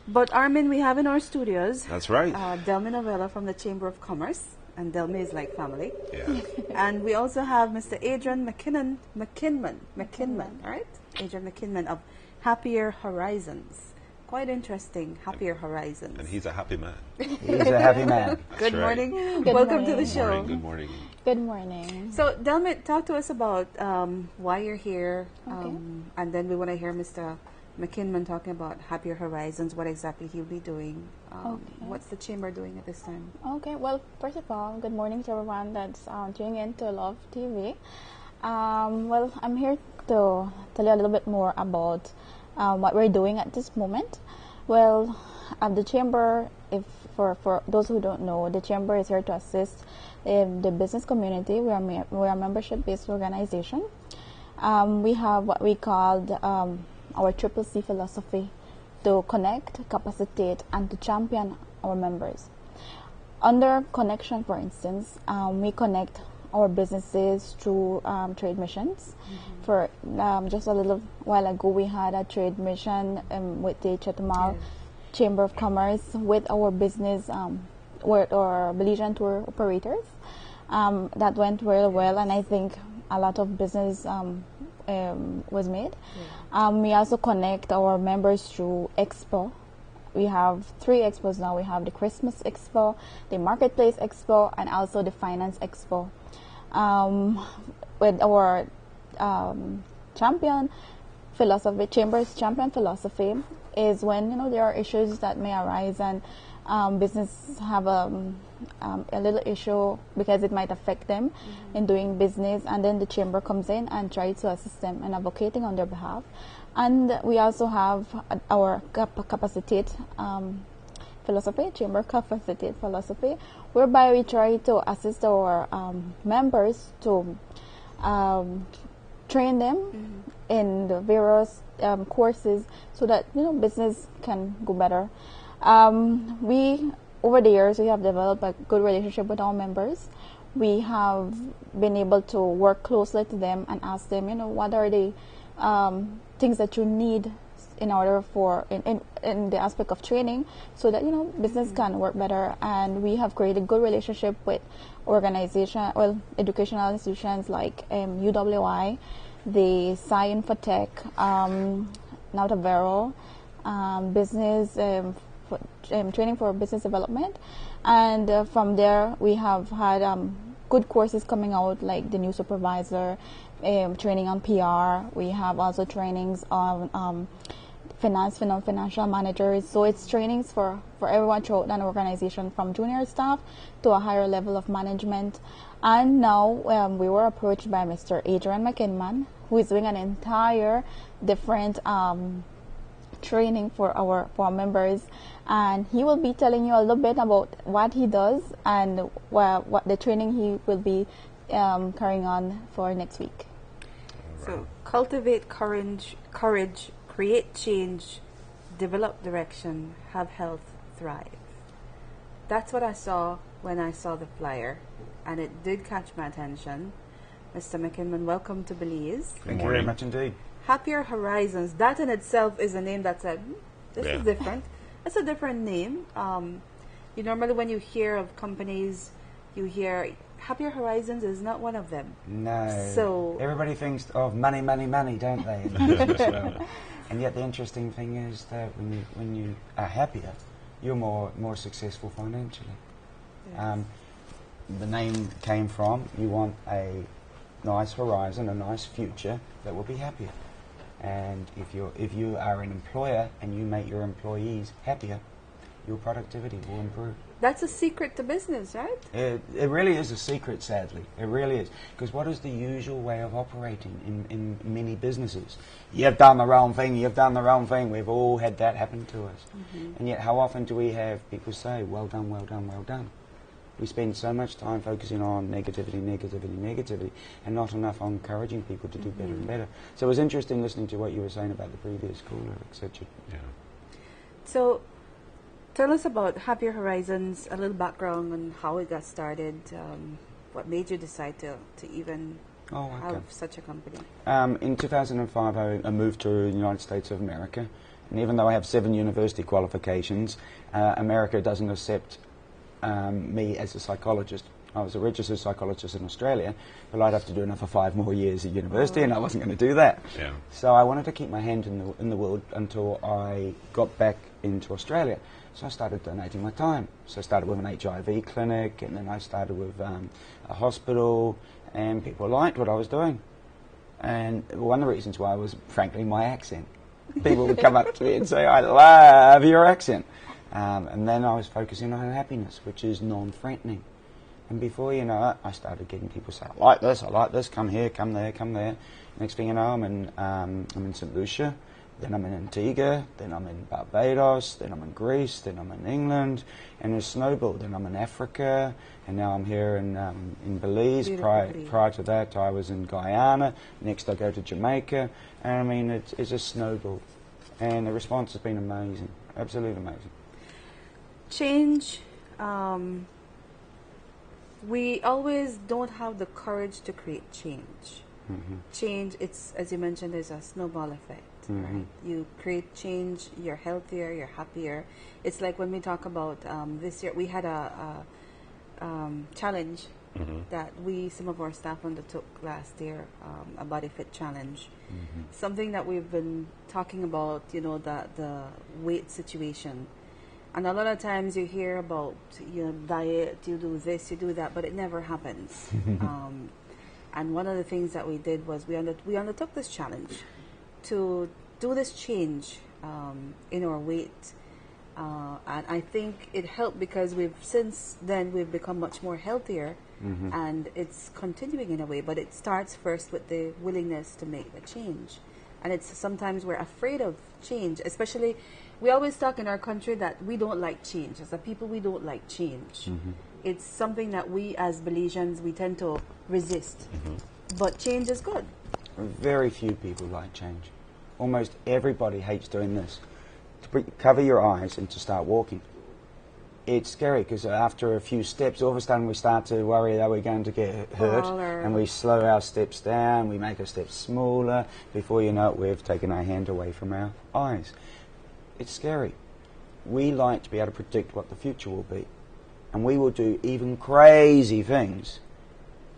But Armin, we have in our studios. That's right. Delmi Novella from the Chamber of Commerce, and Delmi is like family. Yeah. And we also have Mr. Adrian McInman, all right? Adrian McInman of Happier Horizons. Quite interesting, Happier Horizons. And he's a happy man. He's a happy man. Good right. morning. Good Welcome to morning. the show. Good morning. Good morning. So, Delmi, talk to us about why you're here, Okay. and then we want to hear Mr. McInman talking about Happier Horizons, what exactly he'll be doing. Okay. What's the chamber doing at this time? Okay, well, first of all, good morning to everyone that's tuning in to Love TV. Well, I'm here to tell you a little bit more about what we're doing at this moment. Well, the chamber, if for those who don't know, the chamber is here to assist the business community. We're a membership-based organization. We have what we called our Triple C philosophy to connect, capacitate, and to champion our members. Under connection, for instance, we connect our businesses through trade missions. For just a little while ago, we had a trade mission with the Chetumal Chamber of Commerce with our business, with our Belizean tour operators. That went really well, and I think a lot of business was made. We also connect our members through Expo. We have 3 expos now. We have the Christmas Expo, the Marketplace Expo, and also the Finance Expo. With our champion philosophy, Chamber's champion philosophy is when there are issues that may arise and business have a little issue because it might affect them in doing business, and then the chamber comes in and tries to assist them in advocating on their behalf. And we also have our capacitate philosophy, chamber capacitate philosophy, whereby we try to assist our members to train them in the various courses so that business can go better. We over the years we have developed a good relationship with our members. We have been able to work closely to them and ask them, what are the things that you need in order for in the aspect of training, so that business can work better. And we have created good relationship with educational institutions like UWI, the Sci Infotech, Nautavero, business training for business development, and from there we have had good courses coming out, like the new supervisor, training on PR. We have also trainings on financial managers. So it's trainings for everyone throughout an organization, from junior staff to a higher level of management. And now we were approached by Mr. Adrian McInman, who is doing an entire different training for our members, and he will be telling you a little bit about what he does and what the training he will be carrying on for next week. So, cultivate courage, create change, develop direction, have health, thrive. That's what I saw when I saw the flyer, and it did catch my attention. Mr. McInman, welcome to Belize. Thank you very much indeed. Happier Horizons, that in itself is a name that said, this is different. It's a different name. You normally, when you hear of companies, you hear Happier Horizons is not one of them. No. So everybody thinks of money, don't they? in the business world. And yet the interesting thing is that when you are happier, you're more successful financially. Yes. The name came from, you want a nice horizon, a nice future that will be happier. And if you are an employer and you make your employees happier, your productivity will improve. That's a secret to business, right? It really is a secret, sadly. It really is. Because what is the usual way of operating in many businesses? You've done the wrong thing, you've done the wrong thing. We've all had that happen to us. And yet how often do we have people say, well done, well done, well done? We spend so much time focusing on negativity, and not enough on encouraging people to do better and better. So it was interesting listening to what you were saying about the previous caller, etc. Yeah. So, tell us about Happier Horizons, a little background on how it got started, what made you decide to even have such a company. In 2005, I moved to the United States of America, And even though I have 7 university qualifications, America doesn't accept me as a psychologist. I was a registered psychologist in Australia, but I'd have to do another 5 more years at university, and I wasn't going to do that. Yeah. So I wanted to keep my hand in the world until I got back into Australia. So I started donating my time. So I started with an HIV clinic, and then I started with a hospital, and people liked what I was doing. And one of the reasons why was, frankly, my accent. People would come up to me and say, "I love your accent." And then I was focusing on happiness, which is non-threatening. And before you know it, I started getting people say, I like this, come here, come there, come there. Next thing you know, I'm in St. Lucia, then I'm in Antigua, then I'm in Barbados, then I'm in Greece, then I'm in England, and it's snowballed. Then I'm in Africa, and now I'm here in Belize. Prior to that, I was in Guyana. Next, I go to Jamaica, and I mean, it's a snowball. And the response has been amazing, absolutely amazing. Change. We always don't have the courage to create change. Mm-hmm. Change, it's, as you mentioned, there's a snowball effect, Mm-hmm. right? You create change, you're healthier, you're happier. It's like when we talk about this year, we had a challenge Mm-hmm. that some of our staff undertook last year, a body fit challenge. Mm-hmm. Something that we've been talking about, the weight situation. And a lot of times you hear about, diet, you do this, you do that, but it never happens. And one of the things that we did was we undertook this challenge to do this change in our weight. And I think it helped because since then we've become much more healthier, Mm-hmm. and it's continuing in a way, but it starts first with the willingness to make the change. And it's sometimes we're afraid of change, especially we always talk in our country that we don't like change. As a people, we don't like change. Mm-hmm. It's something that we as Belizeans, we tend to resist. Mm-hmm. But change is good. Very few people like change. Almost everybody hates doing this. Cover your eyes and to start walking. It's scary because after a few steps, all of a sudden we start to worry that we're going to get hurt, and we slow our steps down, we make our steps smaller. Before you know it, we've taken our hand away from our eyes. It's scary. We like to be able to predict what the future will be, and we will do even crazy things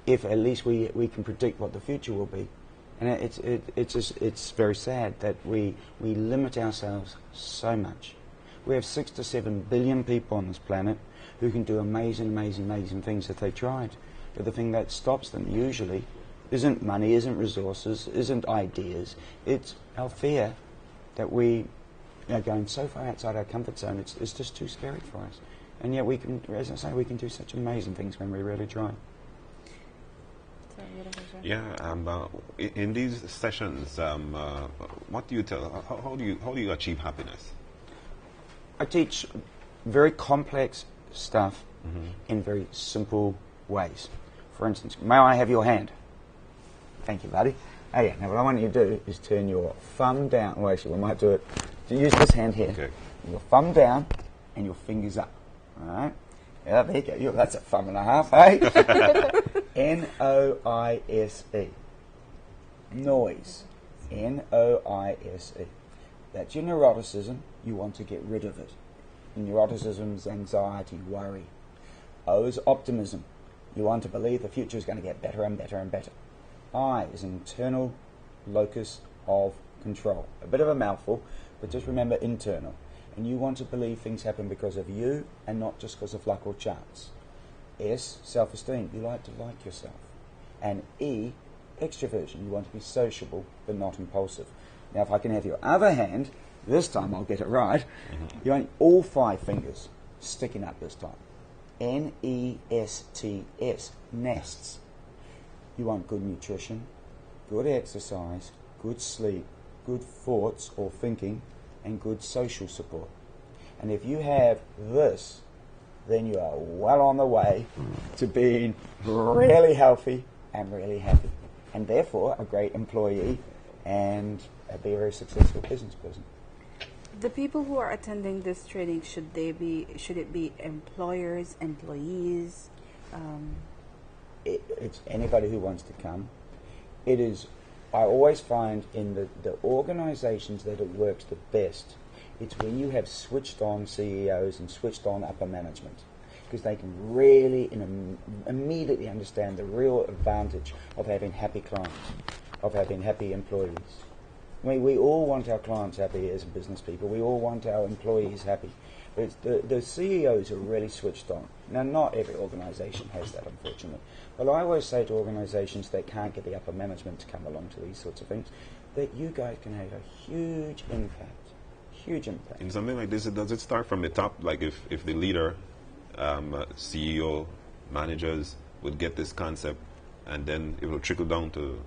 if at least we can predict what the future will be. And it's very sad that we limit ourselves so much. We have 6 to 7 billion people on this planet who can do amazing things if they tried. But the thing that stops them usually isn't money, isn't resources, isn't ideas. It's our fear that we are going so far outside our comfort zone. It's just too scary for us. And yet we can, as I say, we can do such amazing things when we really try. Yeah, in these sessions, what do you tell? How do you achieve happiness? I teach very complex stuff Mm-hmm. in very simple ways. For instance, may I have your hand? Thank you, buddy. Oh yeah, now what I want you to do is turn your thumb down. Well, actually, we might do it. Use this hand here. Okay. Your thumb down and your fingers up. All right? Yeah, there you go. That's a thumb and a half, eh? N-O-I-S-E. Noise. N-O-I-S-E. That's your neuroticism. You want to get rid of it. Neuroticism is anxiety, worry. O is optimism. You want to believe the future is going to get better and better and better. I is internal locus of control. A bit of a mouthful, but just remember internal. And you want to believe things happen because of you and not just because of luck or chance. S, self-esteem. You like to like yourself. And E, extroversion. You want to be sociable but not impulsive. Now, if I can have your other hand, this time I'll get it right. Mm-hmm. You want all 5 fingers sticking up this time. N-E-S-T-S, nests. You want good nutrition, good exercise, good sleep, good thoughts or thinking, and good social support. And if you have this, then you are well on the way to being really healthy and really happy. And therefore a great employee and be a very successful business person. The people who are attending this training, should it be employers, employees? It's anybody who wants to come. It is I always find in the organizations that it works the best, it's when you have switched on CEOs and switched on upper management, because they can really immediately understand the real advantage of having happy clients, of having happy employees. We all want our clients happy as business people. We all want our employees happy. But it's the CEOs are really switched on. Now, not every organisation has that, unfortunately. But I always say to organisations that can't get the upper management to come along to these sorts of things, that you guys can have a huge impact. Huge impact. In something like this, does it start from the top? Like if the leader, CEO, managers would get this concept, and then it will trickle down to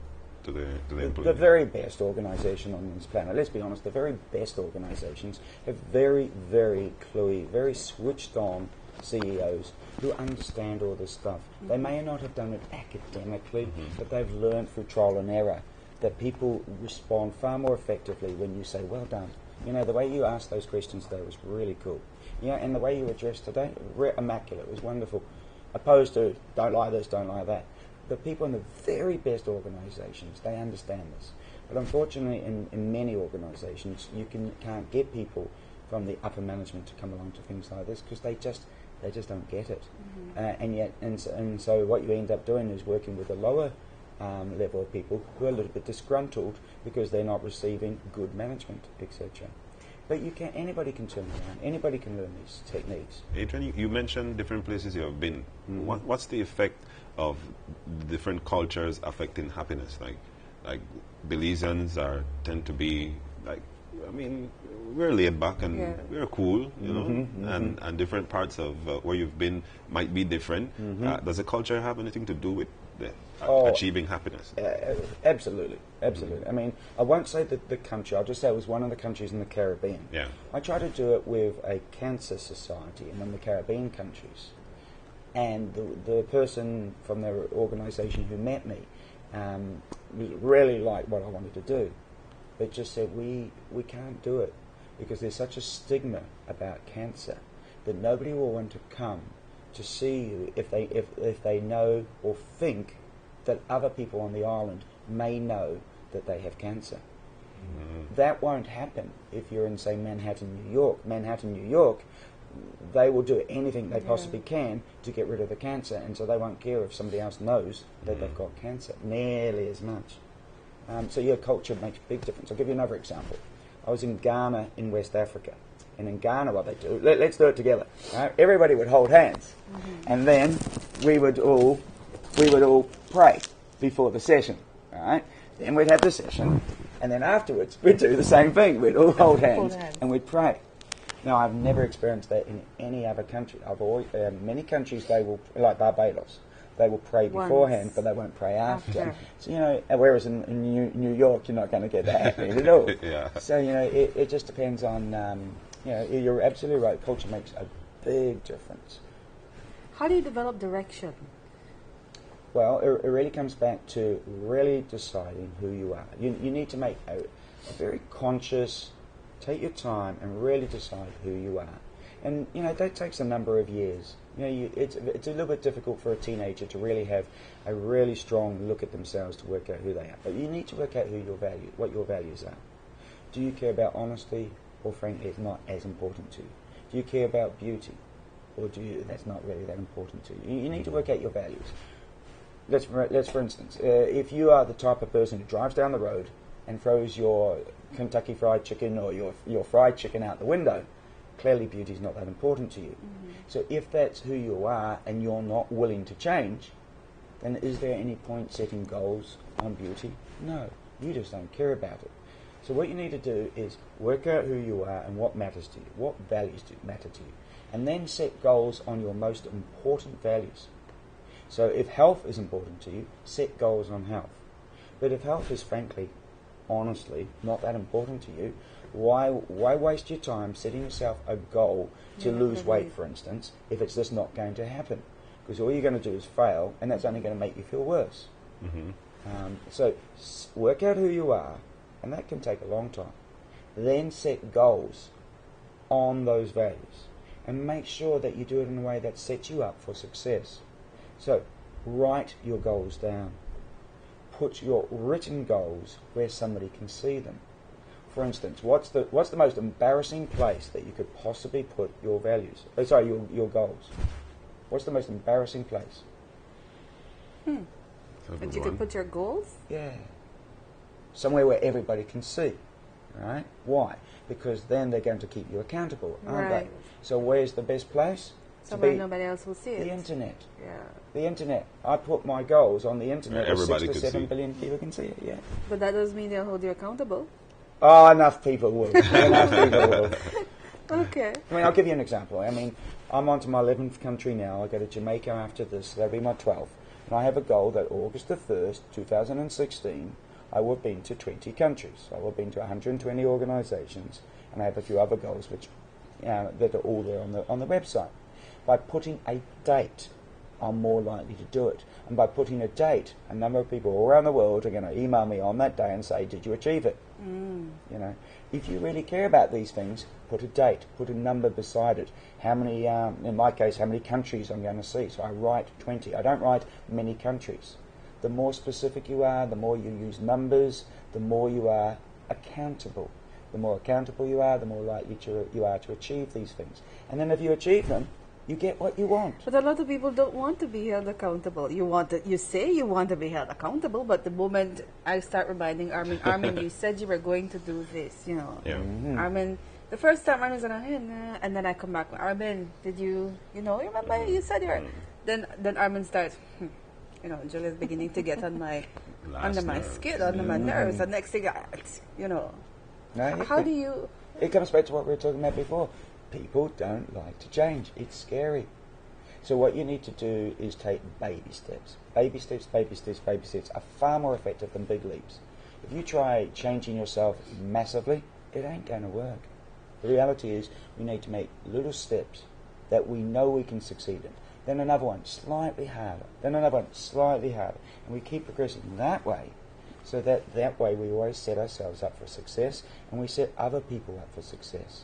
the employees. The very best organisation on this planet, let's be honest, the very best organisations have very, very cluey, very switched on CEOs who understand all this stuff. Mm-hmm. They may not have done it academically, but they've learned through trial and error that people respond far more effectively when you say, well done. You know, the way you asked those questions today was really cool. Yeah, and the way you addressed today, immaculate, it was wonderful. Opposed to, don't like this, don't like that. The people in the very best organisations, they understand this. But unfortunately, in many organisations, you can't get people from the upper management to come along to things like this because they just don't get it. And so what you end up doing is working with a lower level of people who are a little bit disgruntled because they're not receiving good management, etc. But anybody can turn around. Anybody can learn these techniques. Adrian, you mentioned different places you have been. What's the effect of different cultures affecting happiness? Like Belizeans tend to be like, I mean, we're laid back and we're cool, you know, and different parts of where you've been might be different. Does the culture have anything to do with achieving happiness? Absolutely. I mean, I won't say that the country, I'll just say it was one of the countries in the Caribbean. Yeah. I try to do it with a cancer society in one of the Caribbean countries. And the person from their organisation who met me really liked what I wanted to do. But just said, we can't do it because there's such a stigma about cancer that nobody will want to come to see you if they know or think that other people on the island may know that they have cancer. That won't happen if you're in, say, Manhattan, New York, they will do anything they possibly can to get rid of the cancer, and so they won't care if somebody else knows that they've got cancer, nearly as much. So your culture makes a big difference. I'll give you another example. I was in Ghana in West Africa, and in Ghana what they do, let's do it together. Right? Everybody would hold hands, and then we would all pray before the session. Right? Then we'd have the session, and then afterwards we'd do the same thing. We'd all hold hands and we'd pray. Now, I've never experienced that in any other country. I've always many countries they will, like Barbados, they will pray beforehand, but they won't pray after. So, you know, whereas in New York, you're not going to get that happening at all. So, you know, it just depends on, you know, you're absolutely right. Culture makes a big difference. How do you develop direction? Well, it really comes back to really deciding who you are. You need to make a very conscious, take your time and really decide who you are. And, you know, that takes a number of years. You know, it's a little bit difficult for a teenager to really have a really strong look at themselves to work out who they are. But you need to work out what your values are. Do you care about honesty, or frankly, it's not as important to you? Do you care about beauty, or that's not really that important to you? You need to work out your values. Let's for instance, if you are the type of person who drives down the road and throws your Kentucky Fried Chicken or your fried chicken out the window, clearly beauty is not that important to you. So if that's who you are and you're not willing to change, then is there any point setting goals on beauty? No, you just don't care about it. So what you need to do is work out who you are and what matters to you, what values matter to you, and then set goals on your most important values. So if health is important to you, set goals on health. But if health is frankly, honestly, not that important to you, why waste your time setting yourself a goal to lose weight, for instance, if it's just not going to happen? Because all you're going to do is fail, and that's only going to make you feel worse. So work out who you are, and that can take a long time. Then set goals on those values, and make sure that you do it in a way that sets you up for success. So write your goals down. put your written goals where somebody can see them. For instance, what's the most embarrassing place that you could possibly put your values? Your goals. What's the most embarrassing place? But you could put your goals? Yeah. Somewhere where everybody can see. Right? Why? Because then they're going to keep you accountable, aren't they? So where's the best place? Somewhere nobody else will see it. The internet. Yeah. The internet. I put my goals on the internet. Everybody 6 to can 7 see. billion people can see it. Yeah. But that doesn't mean they'll hold you accountable. Oh, enough people will. Enough people will. Okay. I mean, I'll give you an example. I mean, I'm on to my 11th country now. I go to Jamaica after this. So that'll be my 12th. And I have a goal that August the 1st, 2016, I will have been to 20 countries. I will have been to 120 organisations. And I have a few other goals which that are all there on the website. By putting a date, I'm more likely to do it. And by putting a date, a number of people all around the world are going to email me on that day and say, did you achieve it? You know, if you really care about these things, put a date, put a number beside it. How many, in my case, how many countries I'm going to see. So I write 20. I don't write many countries. The more specific you are, the more you use numbers, the more you are accountable. The more accountable you are, the more likely you are to achieve these things. And then if you achieve them, you get what you want. But a lot of people don't want to be held accountable. You say you want to be held accountable, but the moment I start reminding Armin, you said you were going to do this, you know. Yeah. Armin, the first time Armin's like, hey, nah, and then I come back, Armin, did you remember you said you were. Then Armin starts, Julia's beginning to get on my under my skin, under my nerves. The next thing, how do you? It comes back to what we were talking about before. People don't like to change. It's scary. So what you need to do is take baby steps. Baby steps, baby steps, baby steps are far more effective than big leaps. If you try changing yourself massively, it ain't going to work. The reality is we need to make little steps that we know we can succeed in. Then another one slightly harder. Then another one slightly harder. And we keep progressing that way. So that way we always set ourselves up for success and we set other people up for success.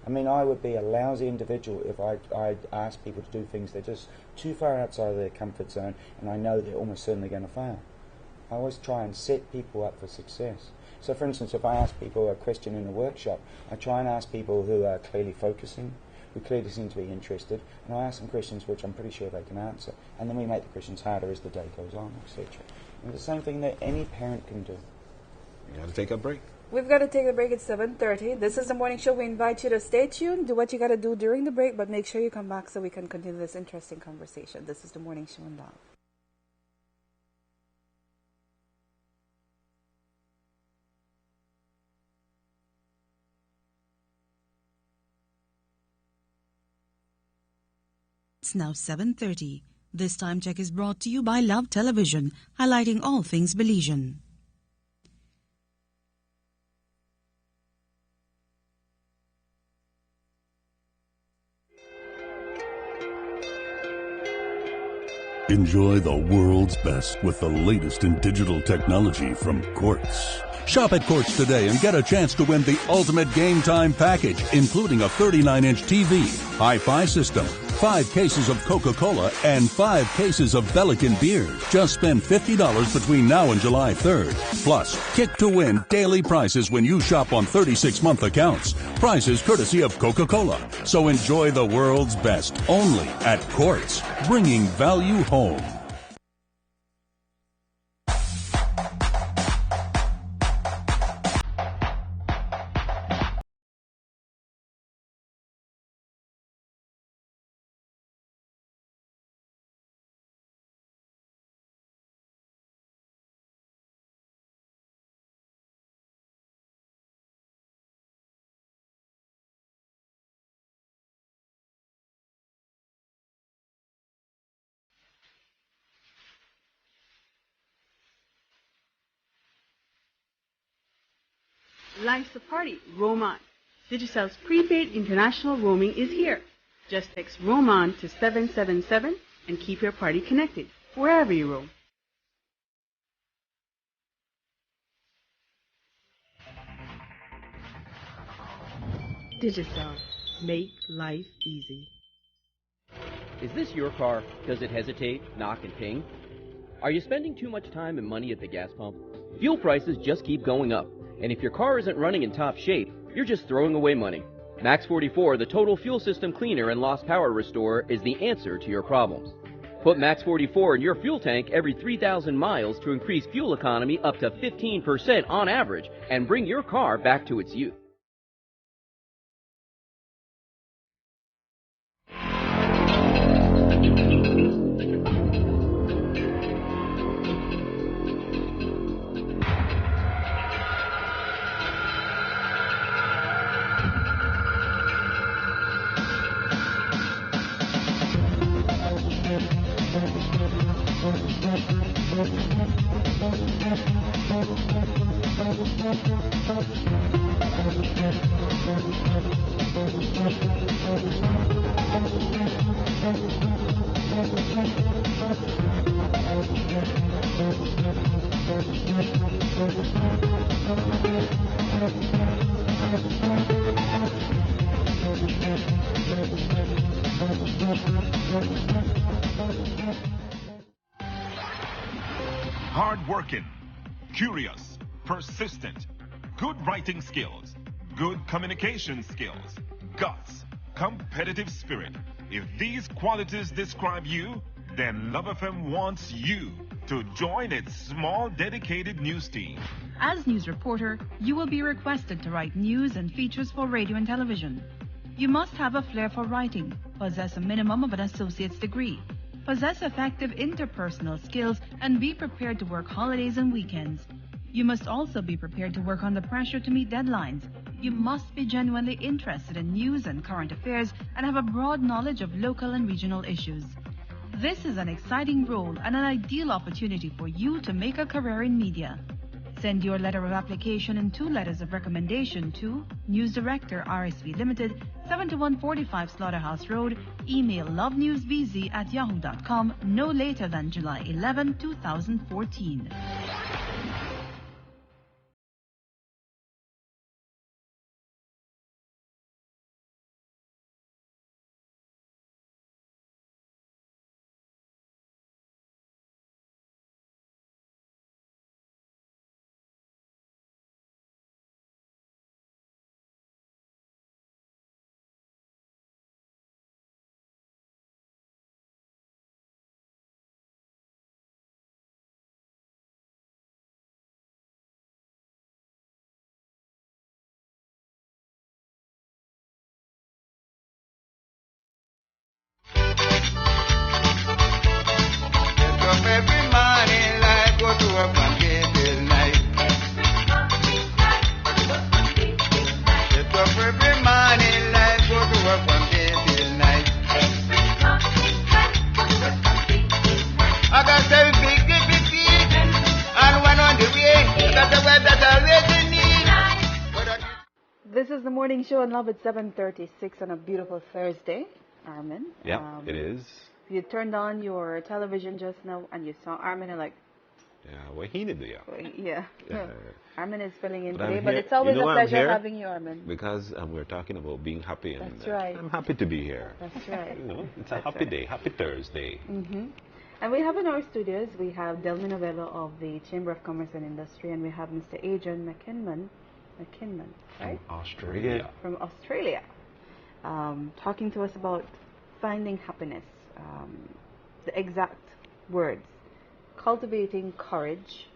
I mean, I would be a lousy individual if I'd ask people to do things that are just too far outside of their comfort zone and I know they're almost certainly going to fail. I always try and set people up for success. So, for instance, if I ask people a question in a workshop, I try and ask people who are clearly focusing, who clearly seem to be interested, and I ask them questions which I'm pretty sure they can answer. And then we make the questions harder as the day goes on, etc. And the same thing that any parent can do. You got to take a break. We've got to take a break at 7:30. This is the morning show. We invite you to stay tuned, do what you got to do during the break, but make sure you come back so we can continue this interesting conversation. This is the morning show in Love. It's now 7:30. This time check is brought to you by Love Television, highlighting all things Belizean. Enjoy the world's best with the latest in digital technology from Quartz. Shop at Quartz today and get a chance to win the ultimate game time package, including a 39-inch TV, hi-fi system, 5 cases of Coca-Cola, and 5 cases of Bellican beers. Just spend $50 between now and July 3rd. Plus, kick to win daily prizes when you shop on 36-month accounts. Prizes courtesy of Coca-Cola. So enjoy the world's best only at Quartz, bringing value home. Life's a party. Roam on. Digicel's prepaid international roaming is here. Just text roam on to 777 and keep your party connected wherever you roam. Digicel. Make life easy. Is this your car? Does it hesitate, knock, and ping? Are you spending too much time and money at the gas pump? Fuel prices just keep going up, and if your car isn't running in top shape, you're just throwing away money. Max 44, the total fuel system cleaner and lost power restorer, is the answer to your problems. Put Max 44 in your fuel tank every 3,000 miles to increase fuel economy up to 15% on average and bring your car back to its youth. Hard-working, curious, persistent, good writing skills, good communication skills, guts, competitive spirit. If these qualities describe you, then Love FM wants you to join its small dedicated news team. As news reporter, you will be requested to write news and features for radio and television. You must have a flair for writing, possess a minimum of an associate's degree, possess effective interpersonal skills, and be prepared to work holidays and weekends. You must also be prepared to work under pressure to meet deadlines. You must be genuinely interested in news and current affairs and have a broad knowledge of local and regional issues. This is an exciting role and an ideal opportunity for you to make a career in media. Send your letter of application and 2 letters of recommendation to News Director, RSV Limited, 7145 Slaughterhouse Road. Email lovenewsbz@yahoo.com no later than July 11, 2014. This is the morning show on Love at 7:36 on a beautiful Thursday, Armin. Yeah, it is. You turned on your television just now and you saw Armin and like... Yeah, well, he did, yeah. Yeah. Armin is filling in But today, I'm but here- it's always you know a why I'm pleasure here? having you, Armin. Because we're talking about being happy, and That's right. I'm happy to be here. That's right. You know, it's a That's happy right. day, happy Thursday. Mm-hmm. And we have in our studios, we have Delmi Novello of the Chamber of Commerce and Industry, and we have Mr. Adrian McInman, right? From Australia. From Australia, talking to us about finding happiness. The exact words: cultivating courage,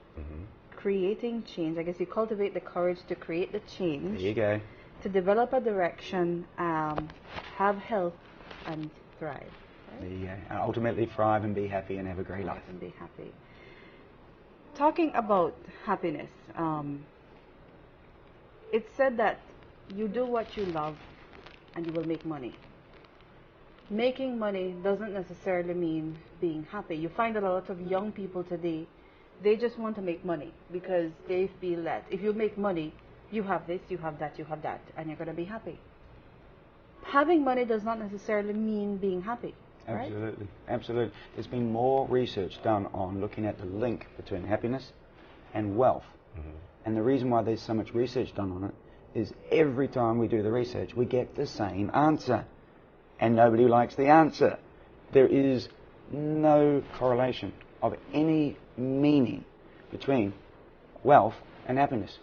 creating change. I guess you cultivate the courage to create the change. There you go. To develop a direction, have health, and thrive. Right? There you go. And ultimately thrive and be happy and have a great life. And be happy. Talking about happiness, it's said that you do what you love and you will make money. Making money doesn't necessarily mean being happy. You find that a lot of young people today, they just want to make money because they feel that if you make money, you have this, you have that, and you're going to be happy. Having money does not necessarily mean being happy. Right? Absolutely, absolutely. There's been more research done on looking at the link between happiness and wealth. And the reason why there's so much research done on it is every time we do the research, we get the same answer. And nobody likes the answer. There is no correlation of any meaning between wealth and happiness.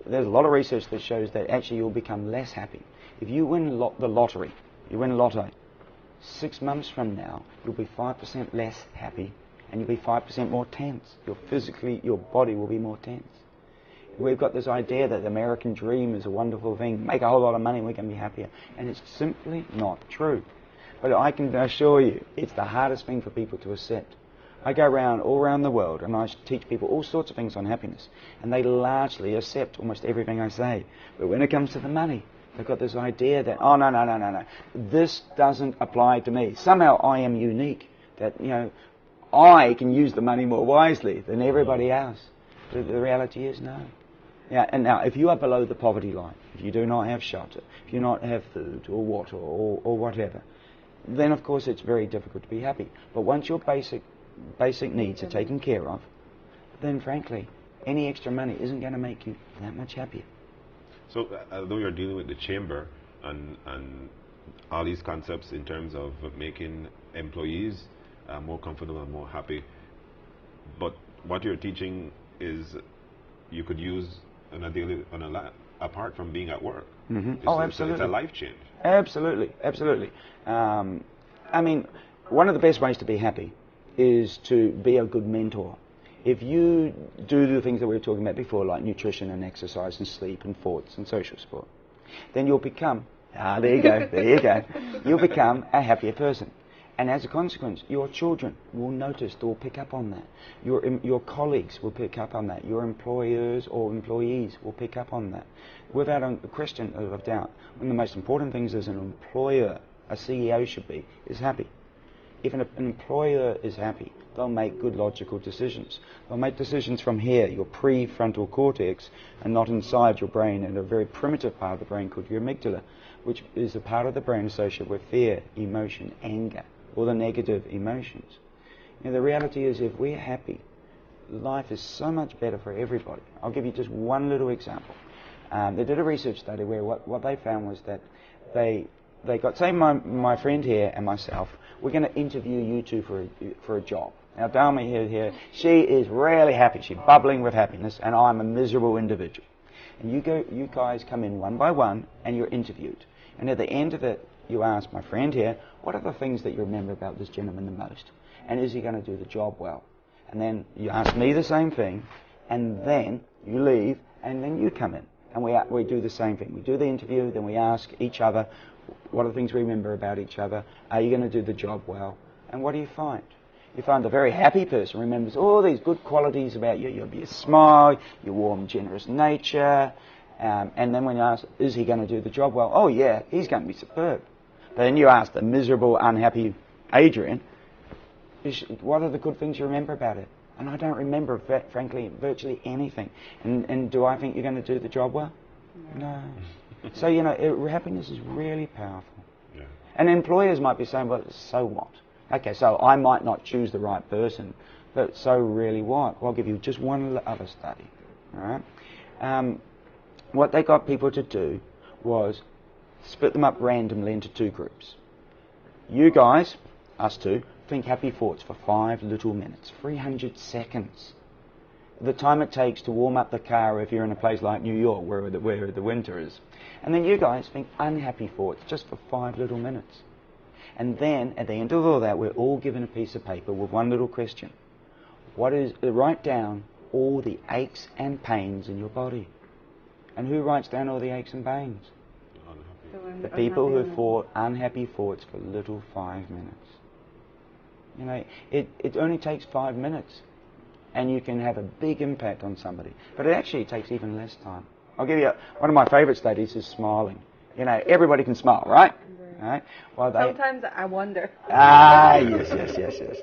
There's a lot of research that shows that actually you'll become less happy. If you win the lottery, you win lotto, 6 months from now, you'll be 5% less happy and you'll be 5% more tense. Your body will be more tense. We've got this idea that the American dream is a wonderful thing, make a whole lot of money and we can be happier. And it's simply not true. But I can assure you, it's the hardest thing for people to accept. I go all around the world and I teach people all sorts of things on happiness. And they largely accept almost everything I say. But when it comes to the money, they've got this idea that, oh, no. This doesn't apply to me. Somehow I am unique. That, I can use the money more wisely than everybody else. The reality is no. Yeah, and now, if you are below the poverty line, if you do not have shelter, if you do not have food or water or whatever, then of course it's very difficult to be happy. But once your basic needs are taken care of, then frankly, any extra money isn't going to make you that much happier. So, although you're dealing with the chamber and all these concepts in terms of making employees more comfortable and more happy, but what you're teaching is you could use apart from being at work. Mm-hmm. Absolutely. It's a life change. Absolutely. I mean, one of the best ways to be happy is to be a good mentor. If you do the things that we were talking about before, like nutrition and exercise and sleep and thoughts and social support, then you'll become, there you go, you'll become a happier person. And as a consequence, your children will notice, they'll pick up on that. Your colleagues will pick up on that. Your employers or employees will pick up on that. Without a question of doubt, one of the most important things as an employer, a CEO should be, is happy. If an employer is happy, they'll make good logical decisions. They'll make decisions from here, your prefrontal cortex, and not inside your brain, in a very primitive part of the brain called your amygdala, which is a part of the brain associated with fear, emotion, anger, all the negative emotions. The reality is, if we're happy, life is so much better for everybody. I'll give you just one little example. They did a research study where what they found was that they got, say my friend here and myself, we're going to interview you two for a job. Now Dharma here, she is really happy. She's bubbling with happiness, and I'm a miserable individual. And you guys come in one by one, and you're interviewed. And at the end of it, you ask my friend here, what are the things that you remember about this gentleman the most? And is he going to do the job well? And then you ask me the same thing, and then you leave, and then you come in. And we do the same thing. We do the interview, then we ask each other, what are the things we remember about each other? Are you going to do the job well? And what do you find? You find the very happy person remembers all these good qualities about you. You'll be a smile, your warm, generous nature. And then when you ask, is he going to do the job well? Oh yeah, he's going to be superb. But then you ask the miserable, unhappy Adrian, what are the good things you remember about it? And I don't remember, frankly, virtually anything. And do I think you're going to do the job well? No. So, happiness is really powerful. Yeah. And employers might be saying, well, so what? Okay, so I might not choose the right person, but so really what? Well, I'll give you just one other study. All right? What they got people to do was split them up randomly into two groups. You guys, us two, think happy thoughts for 5 little minutes, 300 seconds. The time it takes to warm up the car if you're in a place like New York where the winter is. And then you guys think unhappy thoughts just for 5 little minutes. And then at the end of all that, we're all given a piece of paper with one little question. Write down all the aches and pains in your body. And who writes down all the aches and pains? The people who thought unhappy thoughts for little 5 minutes. It only takes 5 minutes, and you can have a big impact on somebody. But it actually takes even less time. I'll give you one of my favourite studies is smiling. Everybody can smile, right? Right? Well, sometimes I wonder. Yes.